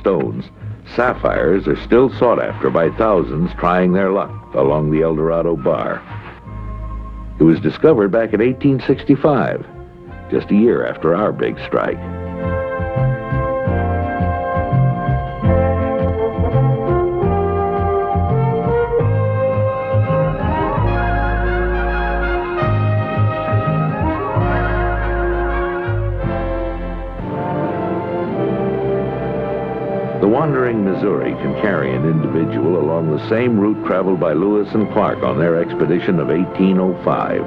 stones, sapphires are still sought after by thousands trying their luck along the El Dorado Bar. It was discovered back in 1865, just a year after our big strike. The wandering Missouri can carry an individual along the same route traveled by Lewis and Clark on their expedition of 1805.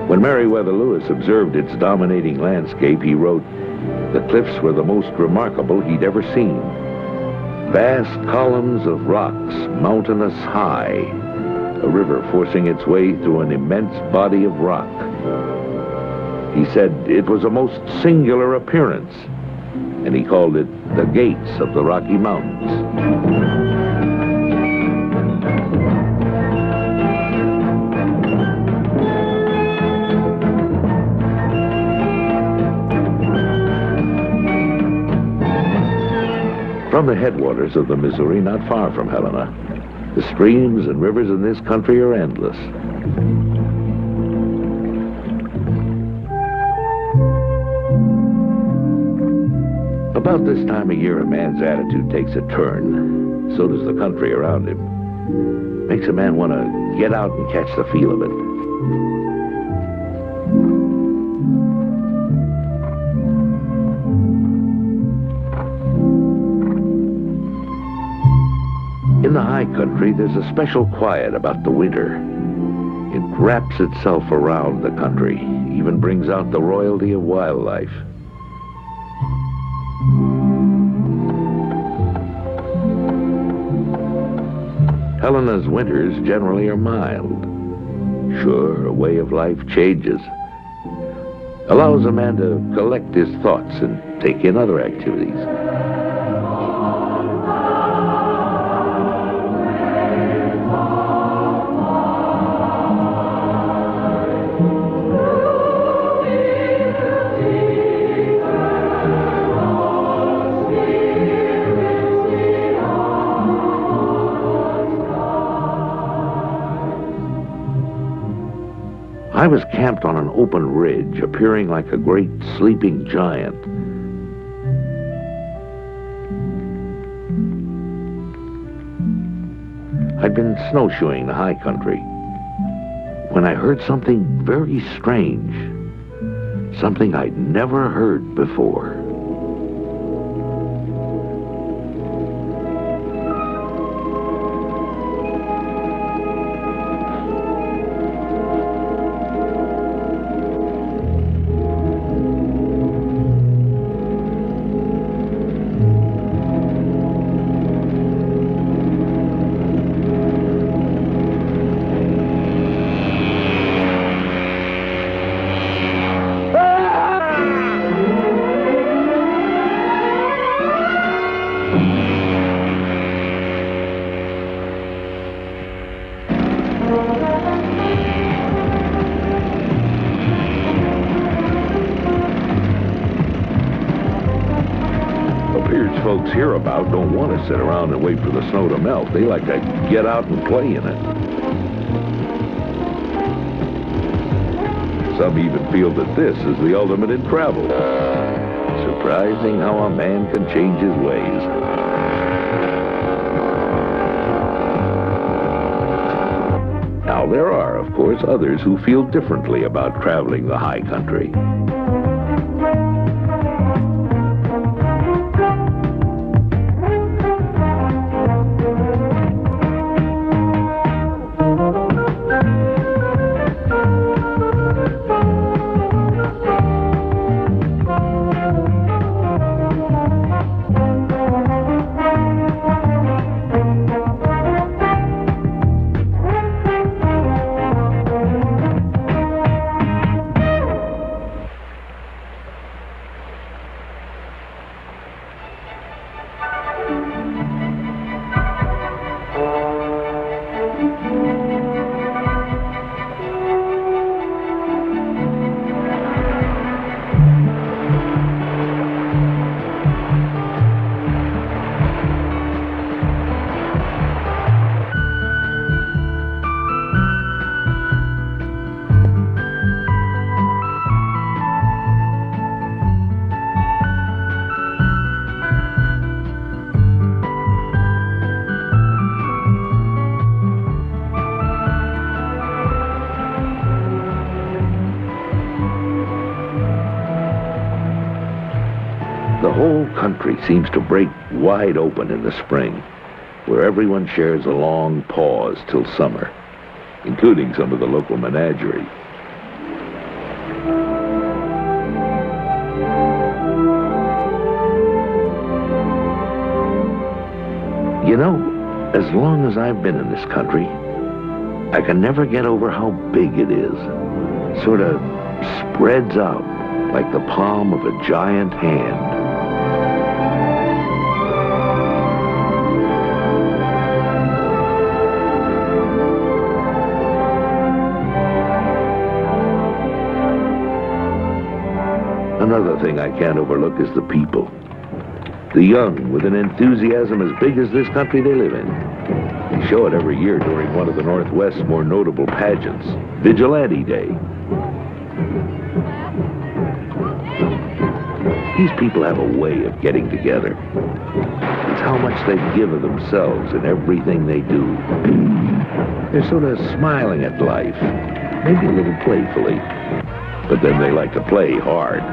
When Meriwether Lewis observed its dominating landscape, he wrote, "The cliffs were the most remarkable he'd ever seen. Vast columns of rocks, mountainous high, a river forcing its way through an immense body of rock." He said it was a most singular appearance, and he called it the Gates of the Rocky Mountains. From the headwaters of the Missouri, not far from Helena, the streams and rivers in this country are endless. About this time of year, a man's attitude takes a turn. So does the country around him. Makes a man want to get out and catch the feel of it. In the high country, there's a special quiet about the winter. It wraps itself around the country, even brings out the royalty of wildlife. Helena's winters generally are mild. Sure, a way of life changes. Allows a man to collect his thoughts and take in other activities. I was camped on an open ridge, appearing like a great sleeping giant. I'd been snowshoeing the high country when I heard something very strange, something I'd never heard before. Folks hear about don't want to sit around and wait for the snow to melt. They like to get out and play in it. Some even feel that this is the ultimate in travel. Surprising how a man can change his ways. Now, there are, of course, others who feel differently about traveling the high country. whole country seems to break wide open in the spring, where everyone shares a long pause till summer, including some of the local menagerie. You know, as long as I've been in this country, I can never get over how big it is. Sort of spreads out like the palm of a giant hand. Another thing I can't overlook is the people. The young, with an enthusiasm as big as this country they live in. They show it every year during one of the Northwest's more notable pageants, Vigilante Day. These people have a way of getting together. It's how much they give of themselves in everything they do. They're sort of smiling at life, maybe a little playfully, but then they like to play hard.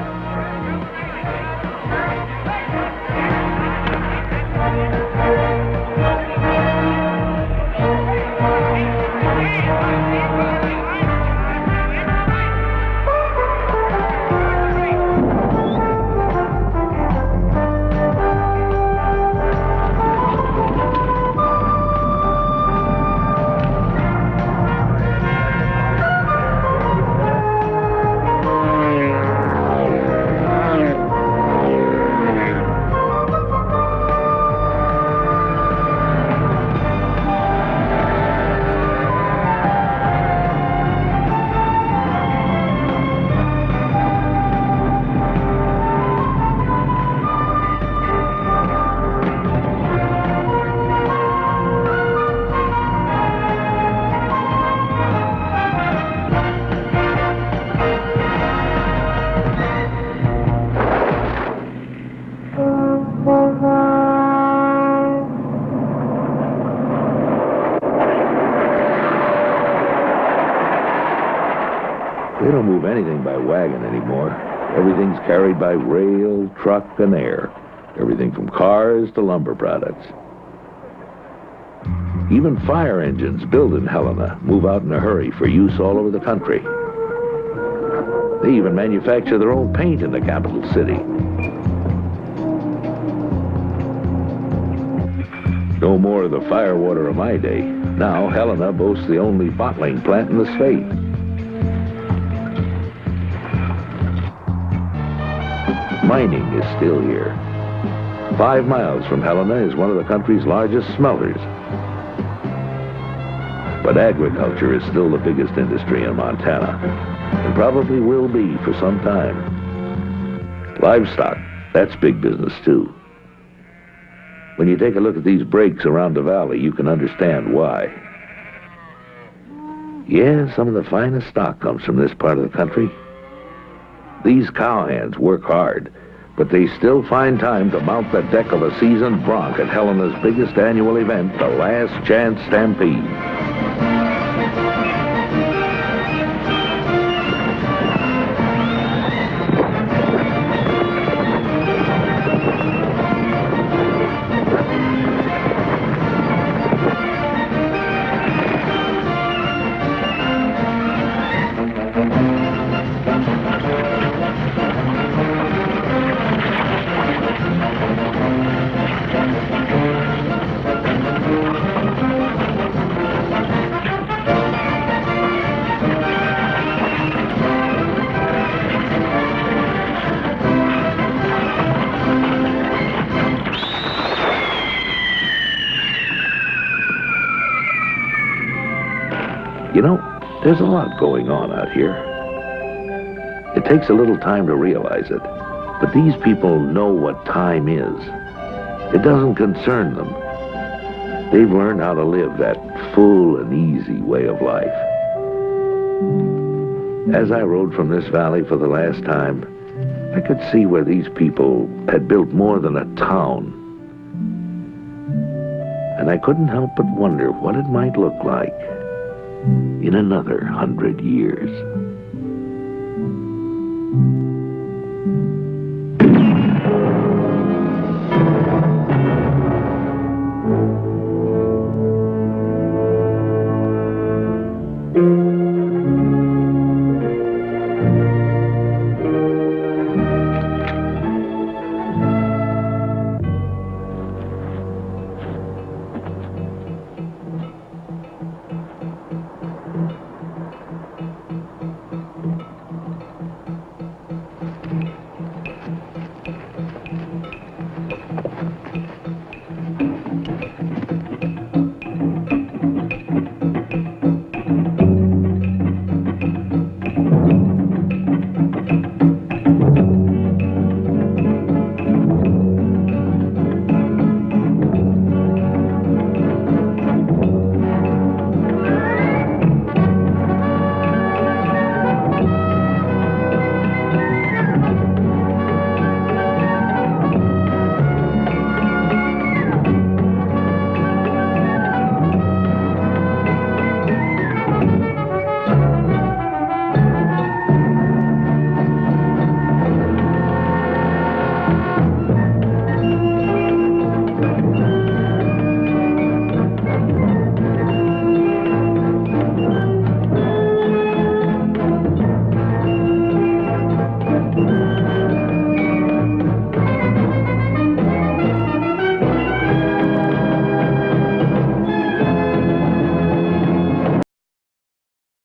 They don't move anything by wagon anymore. Everything's carried by rail, truck, and air. Everything from cars to lumber products. Even fire engines built in Helena move out in a hurry for use all over the country. They even manufacture their own paint in the capital city. No more of the firewater of my day. Now, Helena boasts the only bottling plant in the state. Mining is still here. 5 miles from Helena is one of the country's largest smelters. But agriculture is still the biggest industry in Montana, and probably will be for some time. Livestock, that's big business too. When you take a look at these breaks around the valley, you can understand why. Yeah, some of the finest stock comes from this part of the country. These cowhands work hard, but they still find time to mount the deck of a seasoned bronc at Helena's biggest annual event, the Last Chance Stampede. You know, there's a lot going on out here. It takes a little time to realize it, but these people know what time is. It doesn't concern them. They've learned how to live that full and easy way of life. As I rode from this valley for the last time, I could see where these people had built more than a town. And I couldn't help but wonder what it might look like in another 100 years.